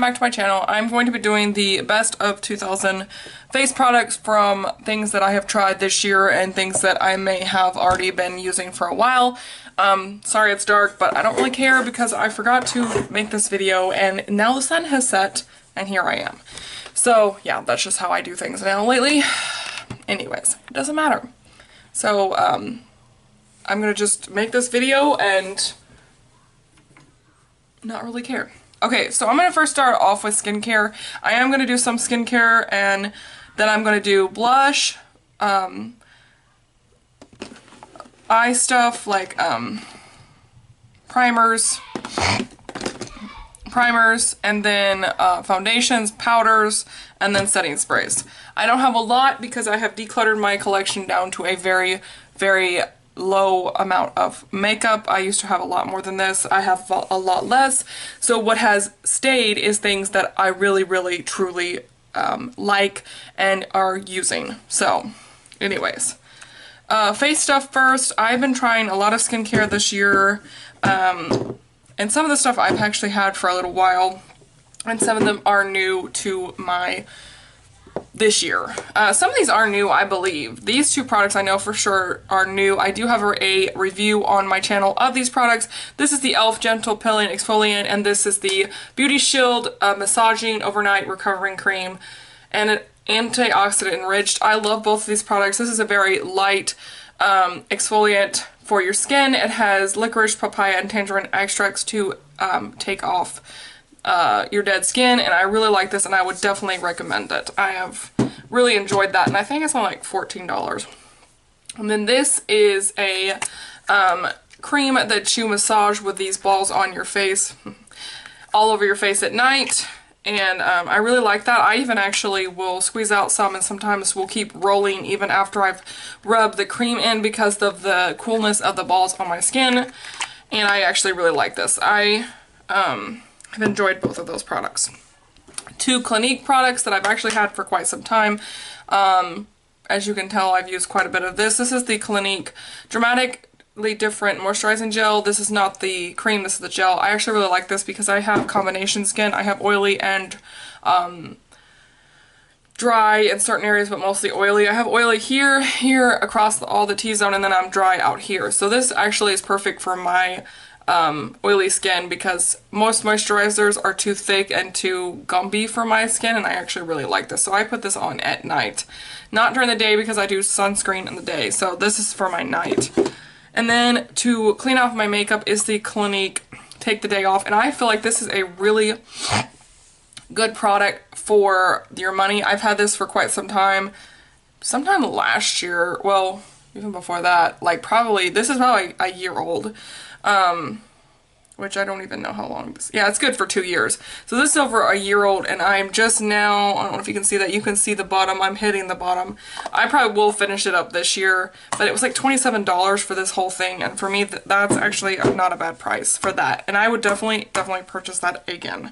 back to my channel. I'm going to be doing the best of 2000 face products from things that I have tried this year and things that I may have already been using for a while. Sorry it's dark, but I don't really care because I forgot to make this video and now the sun has set and here I am. So yeah, that's just how I do things now lately. Anyways, it doesn't matter. So I'm gonna just make this video and not really care. Okay, so I'm gonna first start off with skincare. I am gonna do some skincare and then I'm gonna do blush, eye stuff like primers, and then foundations, powders, and then setting sprays. I don't have a lot because I have decluttered my collection down to a very, very low amount of makeup. I used to have a lot more than this. I have a lot less. So what has stayed is things that I really, really, truly like and are using. So anyways, face stuff first. I've been trying a lot of skincare this year. And some of the stuff I've actually had for a little while. And some of them are new to my this year. Some of these are new, I believe. These two products I know for sure are new. I do have a review on my channel of these products. This is the e.l.f. Gentle Peeling Exfoliant, and this is the Beauty Shield Massaging Overnight Recovering Cream, and an antioxidant enriched. I love both of these products. This is a very light exfoliant for your skin. It has licorice, papaya, and tangerine extracts to take off your dead skin, and I really like this and I would definitely recommend it. I have really enjoyed that and I think it's only like $14. And then this is a cream that you massage with these balls on your face, all over your face at night, and I really like that. I even actually will squeeze out some and sometimes will keep rolling even after I've rubbed the cream in because of the coolness of the balls on my skin, and I actually really like this. I I've enjoyed both of those products. Two Clinique products that I've actually had for quite some time. As you can tell, I've used quite a bit of this. This is the Clinique Dramatically Different Moisturizing Gel. This is not the cream, this is the gel. I actually really like this because I have combination skin. I have oily and dry in certain areas, but mostly oily. I have oily here, across all the T-zone, and then I'm dry out here. So this actually is perfect for my oily skin because most moisturizers are too thick and too gumby for my skin, and I actually really like this. So I put this on at night. Not during the day because I do sunscreen in the day, so this is for my night. And then to clean off my makeup is the Clinique Take the Day Off, and I feel like this is a really good product for your money. I've had this for quite some time. Sometime last year, well, even before that, like probably, this is probably a year old. Which I don't even know how long this, yeah, it's good for 2 years. So this is over a year old and I'm just now, I don't know if you can see that, you can see the bottom, I'm hitting the bottom. I probably will finish it up this year, but it was like $27 for this whole thing, and for me that's actually not a bad price for that, and I would definitely purchase that again.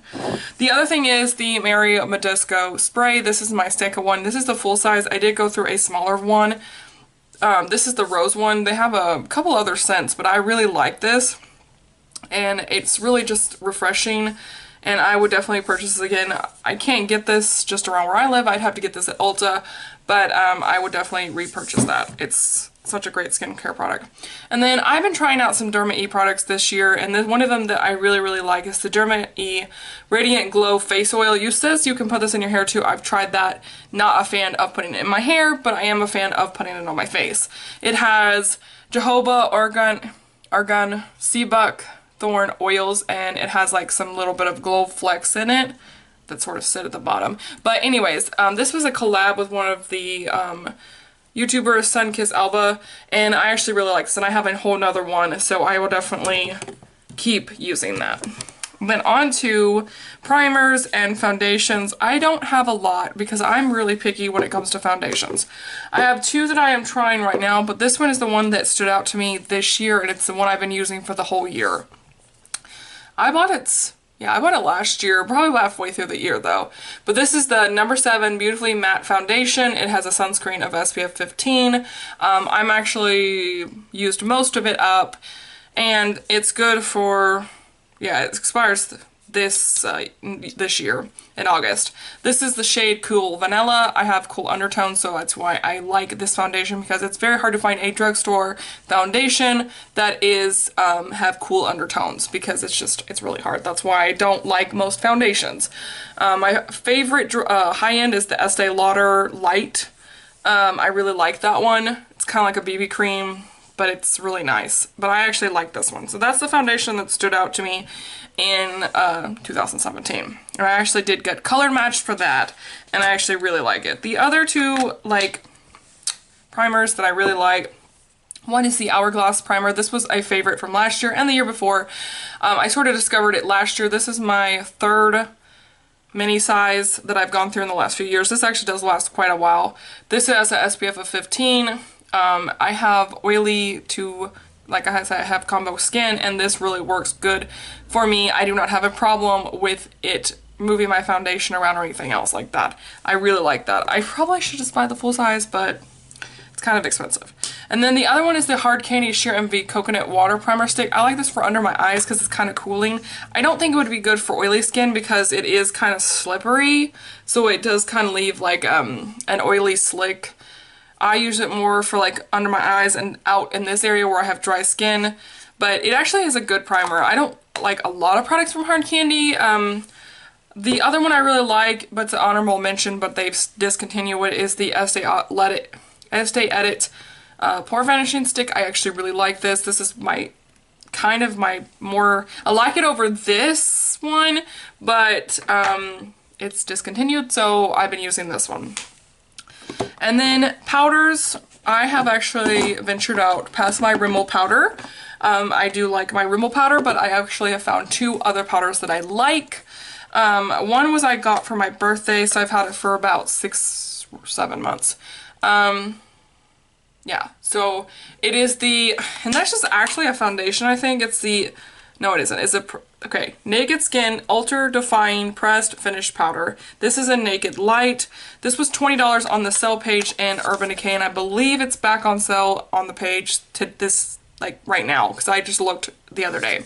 The other thing is the Mary Modisco spray. This is my Stanka one. This is the full size. I did go through a smaller one. This is the rose one. They have a couple other scents, but I really like this. And it's really just refreshing, and I would definitely purchase this again. I can't get this just around where I live. I'd have to get this at Ulta, but I would definitely repurchase that. It's such a great skincare product. And then I've been trying out some Derma E products this year, and then one of them that I really, really like is the Derma E Radiant Glow Face Oil. You says you can put this in your hair too. I've tried that. Not a fan of putting it in my hair, but I am a fan of putting it on my face. It has jojoba, argan, sea buck, thorn oils, and it has like some little bit of glow flecks in it that sort of sit at the bottom. But anyways, this was a collab with one of the YouTubers, Sunkiss Alba, and I actually really like this, and I have a whole nother one, so I will definitely keep using that. Then on to primers and foundations. I don't have a lot because I'm really picky when it comes to foundations. I have two that I am trying right now, but this one is the one that stood out to me this year, and it's the one I've been using for the whole year. I bought it last year, probably halfway through the year though. But this is the No. 7 Beautifully Matte Foundation. It has a sunscreen of SPF 15. I'm actually used most of it up, and it's good for, yeah, it expires this this year in August. This is the shade Cool Vanilla. I have cool undertones, so that's why I like this foundation, because it's very hard to find a drugstore foundation that is have cool undertones, because it's really hard. That's why I don't like most foundations. My favorite high-end is the Estee Lauder Light. I really like that one. It's kind of like a BB cream, but it's really nice. But I actually like this one. So that's the foundation that stood out to me in 2017. And I actually did get color matched for that, and I actually really like it. The other two, like, primers that I really like, one is the Hourglass primer. This was a favorite from last year and the year before. I sort of discovered it last year. This is my third mini size that I've gone through in the last few years. This actually does last quite a while. This has an SPF of 15. I have oily to, like I said, I have combo skin, and this really works good for me. I do not have a problem with it moving my foundation around or anything else like that. I really like that. I probably should just buy the full size, but it's kind of expensive. And then the other one is the Hard Candy Sheer Envy Coconut Water Primer Stick. I like this for under my eyes because it's kind of cooling. I don't think it would be good for oily skin because it is kind of slippery, so it does kind of leave like an oily slick. I use it more for like under my eyes and out in this area where I have dry skin, but it actually is a good primer. I don't like a lot of products from Hard Candy. The other one I really like, but it's an honorable mention, but they've discontinued it, is the Estee Edit Pore Vanishing Stick. I actually really like this. This is my more, I like it over this one, but it's discontinued, so I've been using this one. And then powders, I have actually ventured out past my Rimmel powder. I do like my Rimmel powder, but I actually have found two other powders that I like. One was I got for my birthday, so I've had it for about 6 or 7 months. Yeah, so it is the, and that's just actually a foundation, I think. It's the, no it isn't, it's a, okay, Naked Skin Ultra Defying Pressed Finished Powder. This is a Naked Light. This was $20 on the sale page in Urban Decay, and I believe it's back on sale on the page to this, like, right now, because I just looked the other day.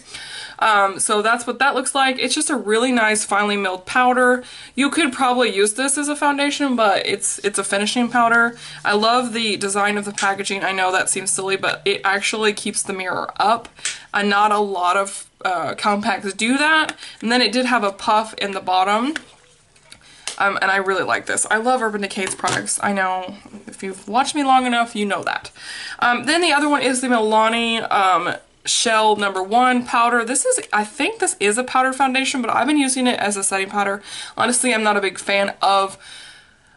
So that's what that looks like. It's just a really nice finely milled powder. You could probably use this as a foundation, but it's a finishing powder. I love the design of the packaging. I know that seems silly, but it actually keeps the mirror up, and not a lot of compacts do that. And then it did have a puff in the bottom. And I really like this. I love Urban Decay's products. I know if you've watched me long enough, you know that. Then the other one is the Milani Shell #1 powder. This is, I think this is a powder foundation, but I've been using it as a setting powder. Honestly, I'm not a big fan of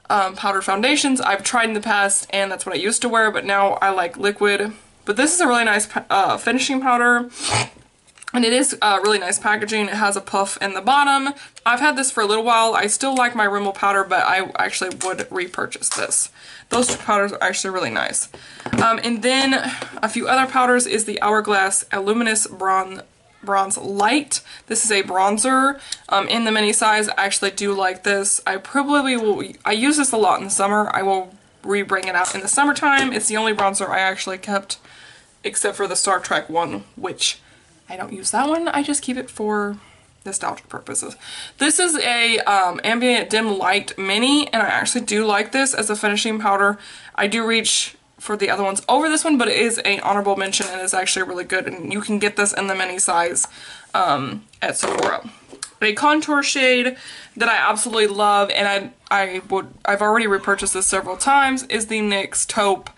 powder foundations. I've tried in the past, and that's what I used to wear, but now I like liquid. But this is a really nice finishing powder. And it is really nice packaging. It has a puff in the bottom. I've had this for a little while. I still like my Rimmel powder, but I actually would repurchase this. Those two powders are actually really nice. And then a few other powders is the Hourglass Luminous Bronze Light. This is a bronzer in the mini size. I actually do like this. I probably will, I use this a lot in the summer. I will re-bring it out in the summertime. It's the only bronzer I actually kept, except for the Star Trek one, which I don't use that one. I just keep it for nostalgic purposes. This is a ambient dim light mini, and I actually do like this as a finishing powder. I do reach for the other ones over this one, but it is an honorable mention and is actually really good, and you can get this in the mini size at Sephora. A contour shade that I absolutely love, and I've already repurchased this several times, is the NYX Taupe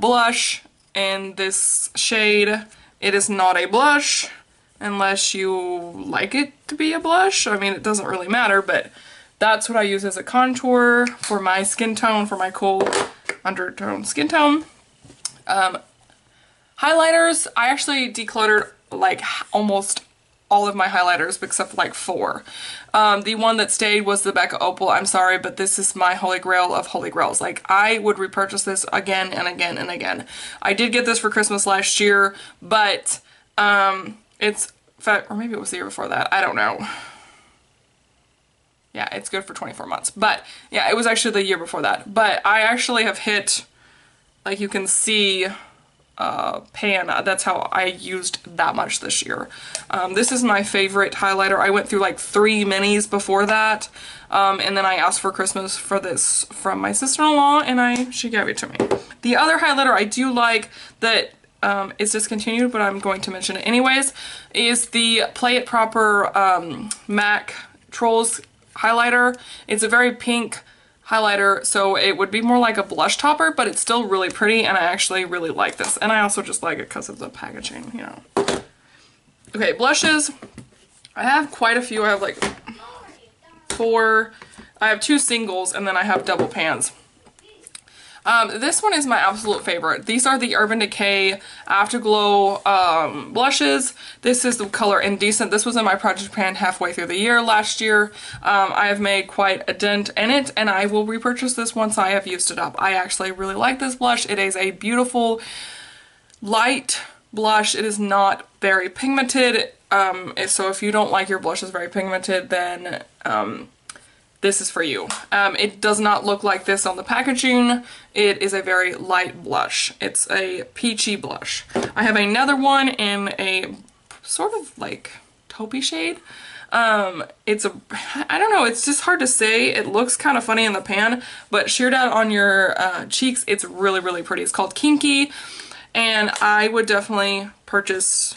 blush in this shade. It is not a blush unless you like it to be a blush. I mean, it doesn't really matter, but that's what I use as a contour for my skin tone, for my cool undertone skin tone. Highlighters, I actually decluttered like almost all of my highlighters except like 4. The one that stayed was the Becca Opal. I'm sorry, but this is my holy grail of holy grails. Like, I would repurchase this again and again and again. I did get this for Christmas last year, but it's, or maybe it was the year before that. I don't know. Yeah, it's good for 24 months. But yeah, it was actually the year before that. But I actually have hit, like you can see, pan. That's how I used that much this year. This is my favorite highlighter. I went through like 3 minis before that, and then I asked for Christmas for this from my sister-in-law, and she gave it to me. The other highlighter I do like that is discontinued, but I'm going to mention it anyways, is the Play It Proper MAC Trolls highlighter. It's a very pink highlighter, so it would be more like a blush topper, but it's still really pretty, and I actually really like this. And I also just like it because of the packaging, you know. Okay, blushes. I have quite a few. I have like 4. I have 2 singles, and then I have double pans. This one is my absolute favorite. These are the Urban Decay Afterglow blushes. This is the color Indecent. This was in my project pan halfway through the year last year. I have made quite a dent in it, and I will repurchase this once I have used it up. I actually really like this blush. It is a beautiful light blush. It is not very pigmented, so if you don't like your blushes very pigmented, then this is for you. It does not look like this on the packaging. It is a very light blush. It's a peachy blush. I have another one in a sort of like taupey shade. I don't know, it's just hard to say. It looks kind of funny in the pan, but sheared out on your cheeks, it's really, really pretty. It's called Kinky, and I would definitely purchase.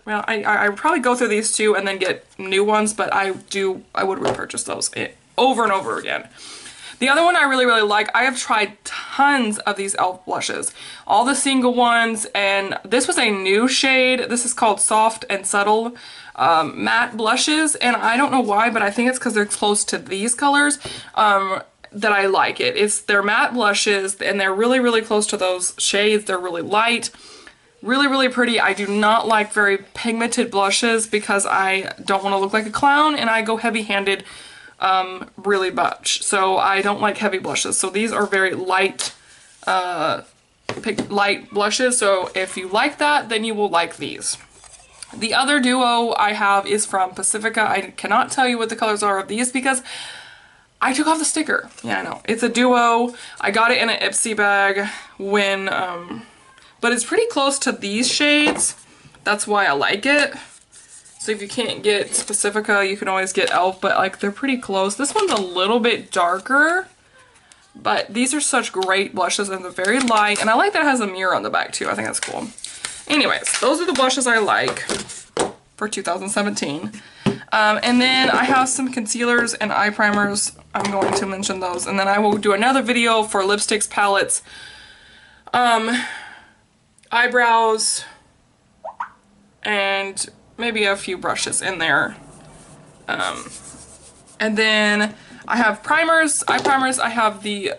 Well, I would probably go through these 2 and then get new ones, but I would repurchase those over and over again. The other one I really, really like, I have tried tons of these e.l.f. blushes. All the single ones, and this was a new shade. This is called Soft and Subtle Matte Blushes, and I don't know why, but I think it's because they're close to these colors that I like it. They're matte blushes, and they're really, really close to those shades. They're really light. Really, really pretty. I do not like very pigmented blushes because I don't want to look like a clown, and I go heavy-handed really much. So I don't like heavy blushes. So these are very light, light blushes. So if you like that, then you will like these. The other duo I have is from Pacifica. I cannot tell you what the colors are of these because I took off the sticker. Yeah, I know. It's a duo. I got it in an Ipsy bag when, but it's pretty close to these shades. That's why I like it. So if you can't get Pacifica, you can always get e.l.f., but like they're pretty close. This one's a little bit darker, but these are such great blushes and they're very light. And I like that it has a mirror on the back too. I think that's cool. Anyways, those are the blushes I like for 2017. And then I have some concealers and eye primers. I'm going to mention those. And then I will do another video for lipsticks, palettes, eyebrows, and maybe a few brushes in there. And then I have primers, eye primers. I have the,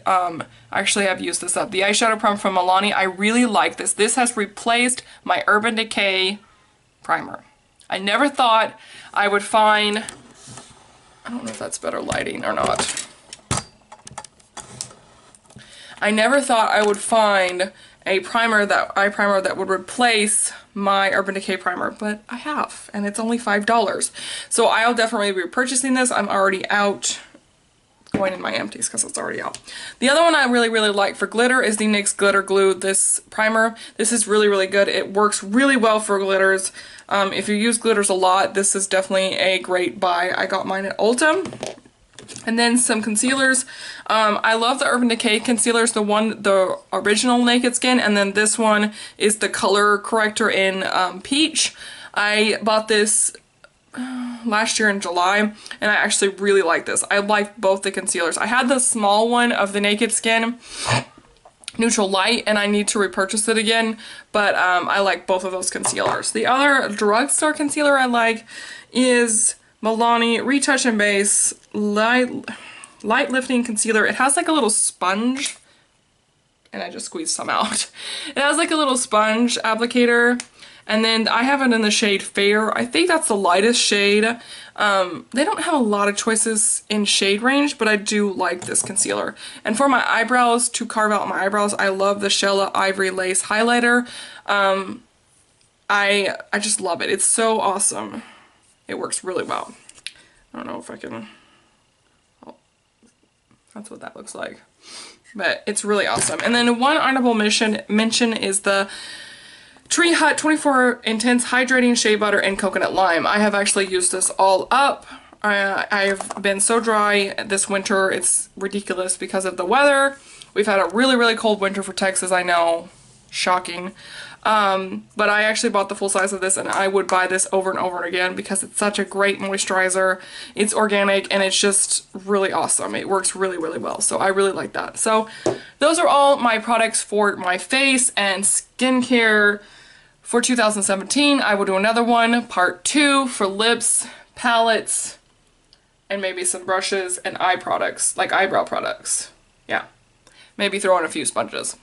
actually I've used this up, the eyeshadow primer from Milani. I really like this. This has replaced my Urban Decay primer. I never thought I would find, I don't know if that's better lighting or not. I never thought I would find a primer, eye primer that would replace my Urban Decay primer, but I have, and it's only $5. So I'll definitely be purchasing this. I'm already out, going in my empties because it's already out. The other one I really, really like for glitter is the NYX Glitter Glue, this primer. This is really, really good. It works really well for glitters. If you use glitters a lot, this is definitely a great buy. I got mine at Ulta. And then some concealers. I love the Urban Decay concealers, the original Naked Skin, and then this one is the color corrector in Peach. I bought this last year in July, and I actually really like this. I like both the concealers. I had the small one of the Naked Skin Neutral Light, and I need to repurchase it again, but I like both of those concealers. The other drugstore concealer I like is Milani Retouch and Base Light Lifting Concealer. It has like a little sponge, and I just squeezed some out. It has like a little sponge applicator, and then I have it in the shade Fair. I think that's the lightest shade. They don't have a lot of choices in shade range, but I do like this concealer. And for my eyebrows, to carve out my eyebrows, I love the Shella Ivory Lace Highlighter. I just love it. It's so awesome. It works really well. I don't know if I can, oh, that's what that looks like. but it's really awesome. And then one honorable mention is the Tree Hut 24 Intense Hydrating Shea Butter and Coconut Lime. I have actually used this all up. I've been so dry this winter, it's ridiculous because of the weather. We've had a really, really cold winter for Texas, I know. Shocking. But I actually bought the full size of this, and I would buy this over and over again because it's such a great moisturizer. It's organic, and it's just really awesome. It works really, really well, so I really like that. So those are all my products for my face and skincare for 2017. I will do another one, part 2, for lips, palettes, and maybe some brushes and eye products, like eyebrow products. Yeah. Maybe throw in a few sponges.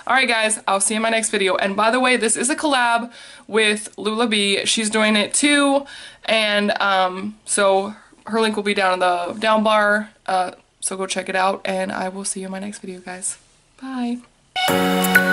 Alright guys, I'll see you in my next video. And by the way, this is a collab with Lulu. She's doing it too. And so her link will be down in the down bar. So go check it out. And I will see you in my next video, guys. Bye.